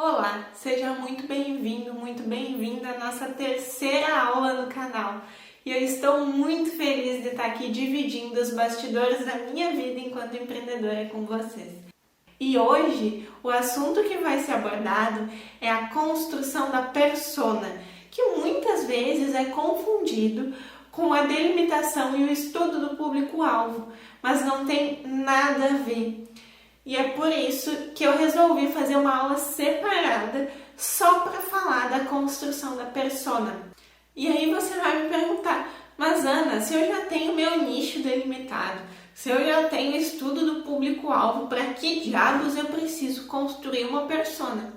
Olá, seja muito bem-vindo, muito bem-vinda à nossa terceira aula no canal. E eu estou muito feliz de estar aqui dividindo os bastidores da minha vida enquanto empreendedora com vocês. E hoje, o assunto que vai ser abordado é a construção da persona, que muitas vezes é confundido com a delimitação e o estudo do público-alvo, mas não tem nada a ver. E é por isso que eu resolvi fazer uma aula separada só para falar da construção da persona. E aí você vai me perguntar, mas Ana, se eu já tenho meu nicho delimitado, se eu já tenho estudo do público-alvo, para que diabos eu preciso construir uma persona?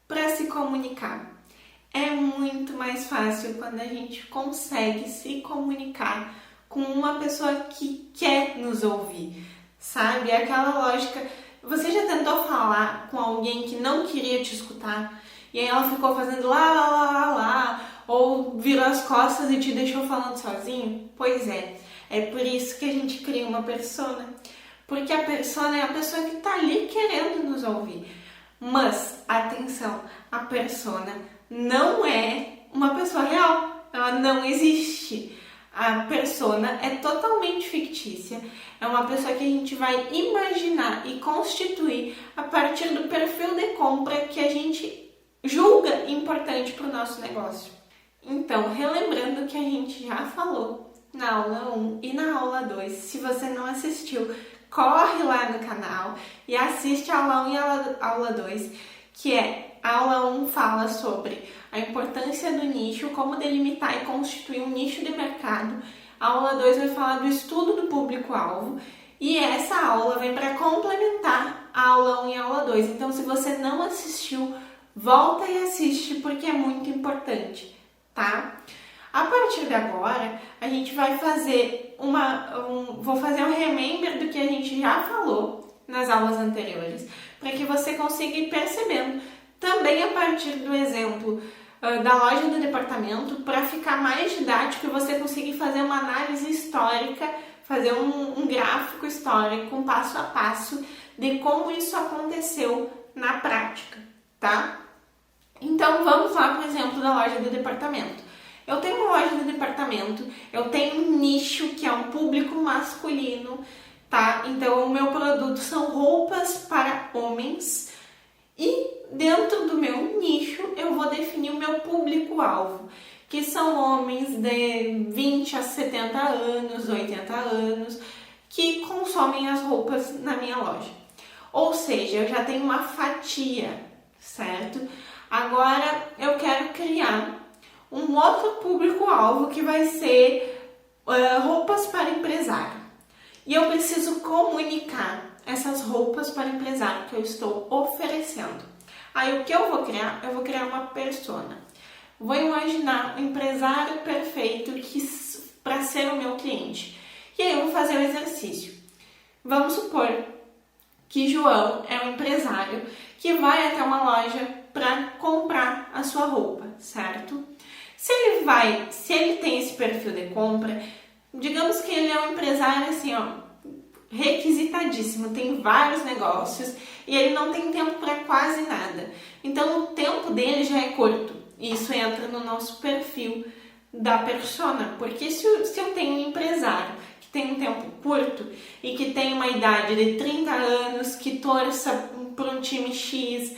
Para se comunicar. É muito mais fácil quando a gente consegue se comunicar com uma pessoa que quer nos ouvir, sabe? É aquela lógica. Você já tentou falar com alguém que não queria te escutar e aí ela ficou fazendo lá, ou virou as costas e te deixou falando sozinho? Pois é por isso que a gente cria uma persona, porque a persona é a pessoa que está ali querendo nos ouvir. Mas, atenção, a persona não é uma pessoa real, ela não existe. A persona é totalmente fictícia, é uma pessoa que a gente vai imaginar e constituir a partir do perfil de compra que a gente julga importante para o nosso negócio. Então, relembrando que a gente já falou na aula 1 e na aula 2, se você não assistiu, corre lá no canal e assiste a aula 1 e a aula 2, que é a aula 1 fala sobre a importância do nicho, como delimitar e constituir um nicho de mercado. A aula 2 vai falar do estudo do público-alvo e essa aula vem para complementar a aula 1 e a aula 2. Então, se você não assistiu, volta e assiste porque é muito importante, tá? A partir de agora, a gente vai fazer vou fazer um remember do que a gente já falou nas aulas anteriores, para que você consiga ir percebendo. Também a partir do exemplo da loja do departamento, para ficar mais didático e você conseguir fazer uma análise histórica, fazer um gráfico histórico, um passo a passo de como isso aconteceu na prática, tá? Então vamos lá para o exemplo da loja do departamento. Eu tenho uma loja de departamento, eu tenho um nicho que é um público masculino, tá? Então o meu produto são roupas para homens e dentro do meu nicho eu vou definir o meu público-alvo, que são homens de 20 a 70 anos, 80 anos, que consomem as roupas na minha loja. Ou seja, eu já tenho uma fatia, certo? Agora eu quero criar um outro público-alvo que vai ser roupas para empresário. E eu preciso comunicar essas roupas para empresário que eu estou oferecendo. Aí o que eu vou criar? Eu vou criar uma persona. Vou imaginar um empresário perfeito para ser o meu cliente. E aí eu vou fazer o exercício. Vamos supor que João é um empresário que vai até uma loja para comprar a sua roupa, certo? Se ele tem esse perfil de compra, digamos que ele é um empresário assim, requisitadíssimo, tem vários negócios e ele não tem tempo para quase nada. Então o tempo dele já é curto. E isso entra no nosso perfil da persona, porque se eu tenho um empresário que tem um tempo curto e que tem uma idade de 30 anos, que torça para um time X,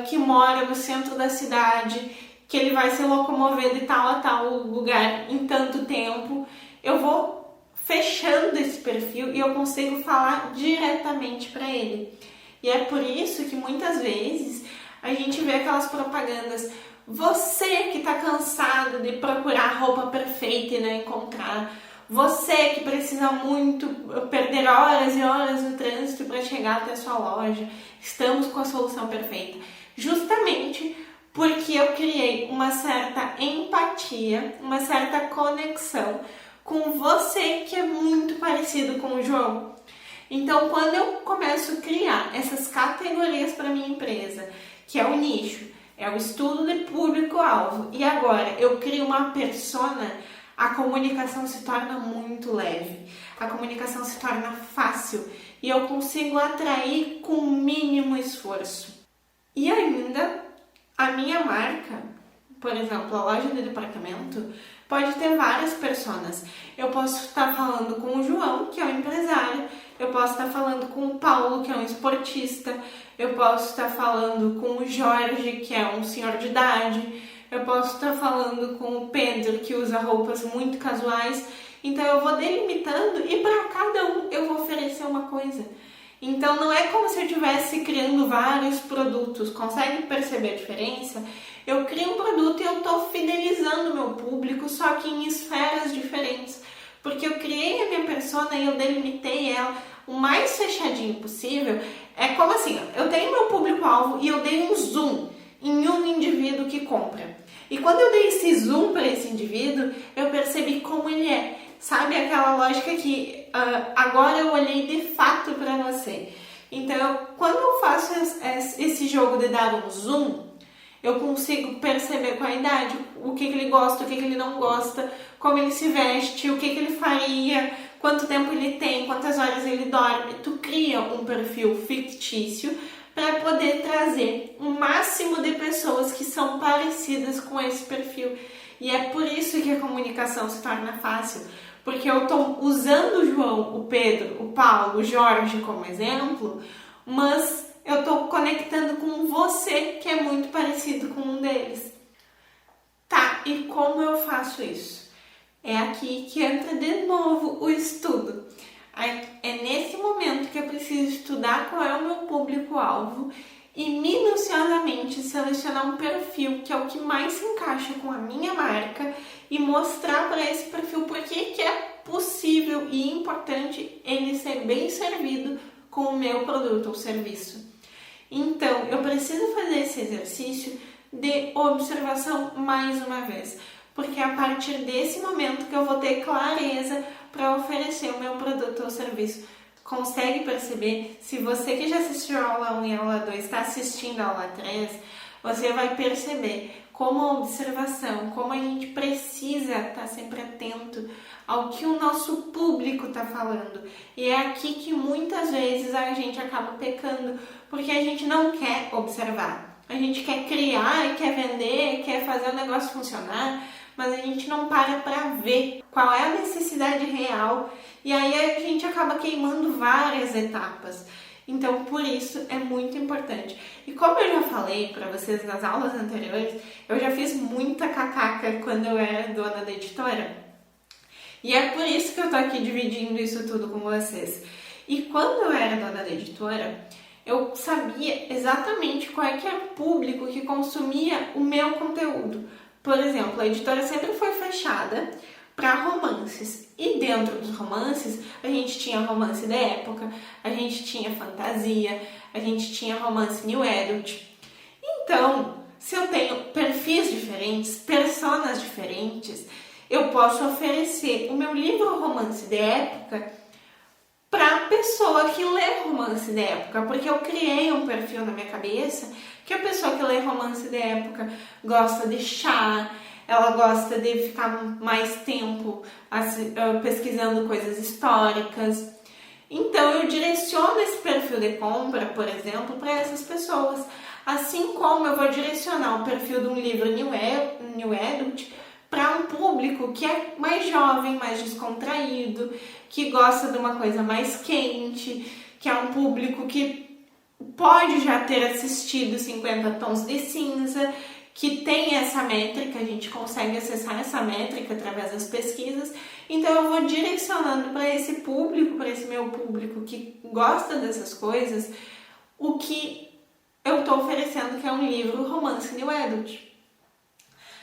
que mora no centro da cidade, que ele vai se locomover de tal a tal lugar em tanto tempo, eu vou fechando esse perfil e eu consigo falar diretamente para ele. E é por isso que muitas vezes a gente vê aquelas propagandas: você que está cansado de procurar a roupa perfeita e não encontrar, você que precisa muito perder horas e horas no trânsito para chegar até a sua loja, estamos com a solução perfeita. Justamente porque eu criei uma certa empatia, uma certa conexão com você que é muito parecido com o João. Então, quando eu começo a criar essas categorias para minha empresa, que é o nicho, é o estudo de público-alvo, e agora eu crio uma persona, a comunicação se torna muito leve, a comunicação se torna fácil e eu consigo atrair com o mínimo esforço. E ainda minha marca, por exemplo, a loja de departamento, pode ter várias personas. Eu posso estar falando com o João, que é um empresário, eu posso estar falando com o Paulo, que é um esportista, eu posso estar falando com o Jorge, que é um senhor de idade, eu posso estar falando com o Pedro, que usa roupas muito casuais. Então eu vou delimitando e para cada um eu vou oferecer uma coisa. Então não é como se eu estivesse criando vários produtos. Consegue perceber a diferença? Eu crio um produto e eu estou fidelizando o meu público, só que em esferas diferentes. Porque eu criei a minha persona e eu delimitei ela o mais fechadinho possível. É como assim, eu tenho meu público-alvo e eu dei um zoom em um indivíduo que compra. E quando eu dei esse zoom para esse indivíduo, eu percebi como ele é. Sabe aquela lógica que agora eu olhei de fato para você. Então, quando eu faço esse jogo de dar um zoom, eu consigo perceber com a idade o que ele gosta, o que ele não gosta, como ele se veste, o que ele faria, quanto tempo ele tem, quantas horas ele dorme. Tu cria um perfil fictício para poder trazer um máximo de pessoas que são parecidas com esse perfil. E é por isso que a comunicação se torna fácil, porque eu estou usando o João, o Pedro, o Paulo, o Jorge como exemplo, mas eu estou conectando com você, que é muito parecido com um deles. Tá, e como eu faço isso? É aqui que entra de novo o estudo. É nesse momento que eu preciso estudar qual é o meu público-alvo e minuciosamente selecionar um perfil que é o que mais se encaixa com a minha marca e mostrar para esse perfil por que é possível e importante ele ser bem servido com o meu produto ou serviço. Então, eu preciso fazer esse exercício de observação mais uma vez, porque é a partir desse momento que eu vou ter clareza para oferecer o meu produto ou serviço. Consegue perceber? Se você que já assistiu a aula 1 e a aula 2 está assistindo a aula 3, você vai perceber como a observação, como a gente precisa estar sempre atento ao que o nosso público está falando. E é aqui que muitas vezes a gente acaba pecando, porque a gente não quer observar. A gente quer criar, quer vender, quer fazer o negócio funcionar, mas a gente não para ver qual é a necessidade real e aí a gente acaba queimando várias etapas. Então, por isso é muito importante. E como eu já falei para vocês nas aulas anteriores, eu já fiz muita cacaca quando eu era dona da editora. E é por isso que eu tô aqui dividindo isso tudo com vocês. E quando eu era dona da editora, eu sabia exatamente qual é que era o público que consumia o meu conteúdo. Por exemplo, a editora sempre foi fechada para romances. E dentro dos romances, a gente tinha romance da época, a gente tinha fantasia, a gente tinha romance new adult. Então, se eu tenho perfis diferentes, personas diferentes, eu posso oferecer o meu livro romance da época para a pessoa que lê romance da época, porque eu criei um perfil na minha cabeça que a pessoa que lê romance da época gosta de chá, ela gosta de ficar mais tempo pesquisando coisas históricas. Então eu direciono esse perfil de compra, por exemplo, para essas pessoas. Assim como eu vou direcionar o perfil de um livro new adult para um público que é mais jovem, mais descontraído, que gosta de uma coisa mais quente, que é um público que pode já ter assistido 50 Tons de Cinza, que tem essa métrica, a gente consegue acessar essa métrica através das pesquisas. Então eu vou direcionando para esse público, para esse meu público que gosta dessas coisas, o que eu estou oferecendo, que é um livro romance new adult.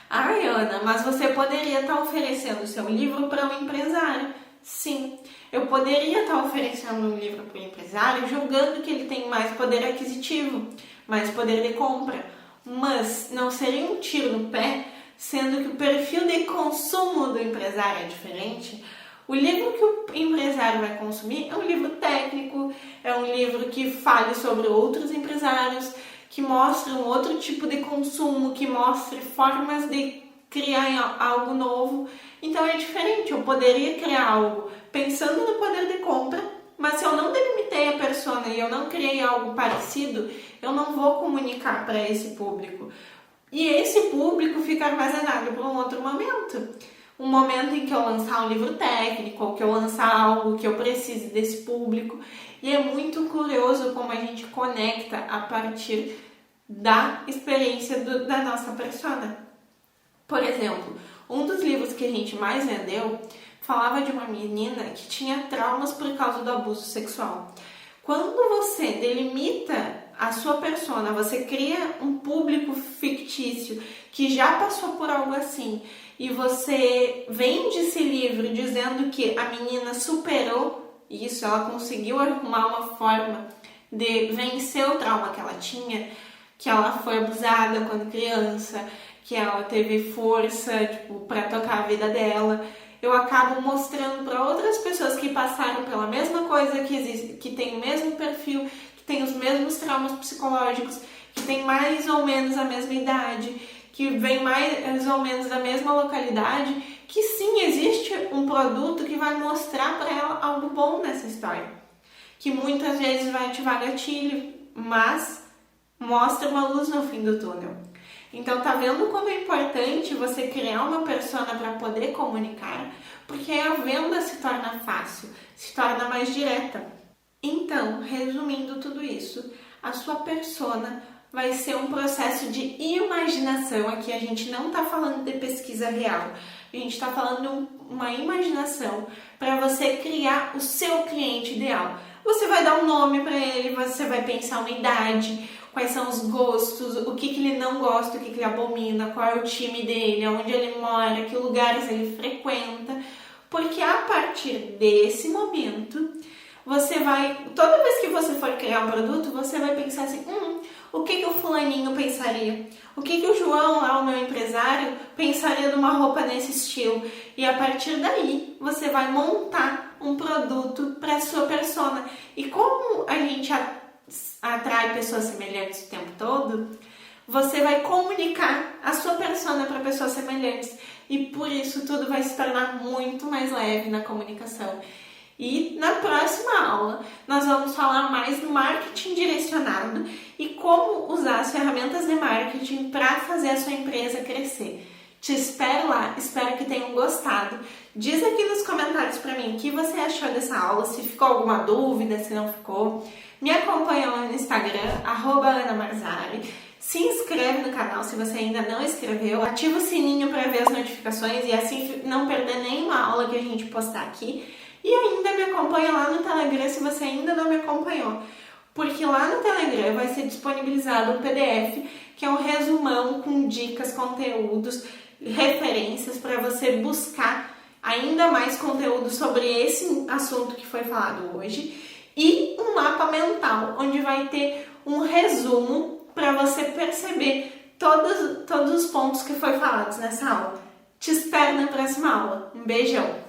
Ai, Ana, mas você poderia estar oferecendo o seu livro para um empresário. Sim, eu poderia estar oferecendo um livro para o empresário julgando que ele tem mais poder aquisitivo, mais poder de compra, mas não seria um tiro no pé, sendo que o perfil de consumo do empresário é diferente. O livro que o empresário vai consumir é um livro técnico, é um livro que fale sobre outros empresários, que mostre um outro tipo de consumo, que mostre formas de criar algo novo. Então é diferente, eu poderia criar algo pensando no poder de compra, mas se eu não delimitei a persona e eu não criei algo parecido, eu não vou comunicar para esse público. E esse público fica armazenado para um outro momento. Um momento em que eu lançar um livro técnico, ou que eu lançar algo que eu precise desse público. E é muito curioso como a gente conecta a partir da experiência da nossa persona. Por exemplo, um dos livros que a gente mais vendeu falava de uma menina que tinha traumas por causa do abuso sexual. Quando você delimita a sua persona, você cria um público fictício que já passou por algo assim e você vende esse livro dizendo que a menina superou isso, ela conseguiu arrumar uma forma de vencer o trauma que ela tinha, que ela foi abusada quando criança, que ela teve força, para tocar a vida dela. Eu acabo mostrando para outras pessoas que passaram pela mesma coisa que existe, que tem o mesmo perfil, que tem os mesmos traumas psicológicos, que tem mais ou menos a mesma idade, que vem mais ou menos da mesma localidade, que sim, existe um produto que vai mostrar para ela algo bom nessa história, que muitas vezes vai ativar gatilho, mas mostra uma luz no fim do túnel. Então tá vendo como é importante você criar uma persona para poder comunicar, porque aí a venda se torna fácil, se torna mais direta. Então, resumindo tudo isso, a sua persona vai ser um processo de imaginação. Aqui a gente não está falando de pesquisa real, a gente está falando de uma imaginação para você criar o seu cliente ideal. Você vai dar um nome para ele, você vai pensar uma idade, quais são os gostos, o que ele não gosta, o que ele abomina, qual é o time dele, onde ele mora, que lugares ele frequenta, porque a partir desse momento, você vai, toda vez que você for criar um produto, você vai pensar assim, o que o fulaninho pensaria? O que o João, lá, o meu empresário, pensaria de uma roupa nesse estilo? E a partir daí, você vai montar um produto para a sua persona. E como a gente atrai pessoas semelhantes o tempo todo, você vai comunicar a sua persona para pessoas semelhantes. E por isso tudo vai se tornar muito mais leve na comunicação. E na próxima aula nós vamos falar mais do marketing direcionado e como usar as ferramentas de marketing para fazer a sua empresa crescer. Te espero lá, espero que tenham gostado. Diz aqui nos comentários para mim o que você achou dessa aula, se ficou alguma dúvida, se não ficou. Me acompanha lá no Instagram, @AnaMarzari. Se inscreve no canal se você ainda não inscreveu, ativa o sininho para ver as notificações e assim não perder nenhuma aula que a gente postar aqui. E ainda me acompanha lá no Telegram se você ainda não me acompanhou, porque lá no Telegram vai ser disponibilizado um PDF que é um resumão com dicas, conteúdos, referências para você buscar ainda mais conteúdo sobre esse assunto que foi falado hoje e um mapa mental onde vai ter um resumo para você perceber todos os pontos que foi falados nessa aula. Te espero na próxima aula. Um beijão!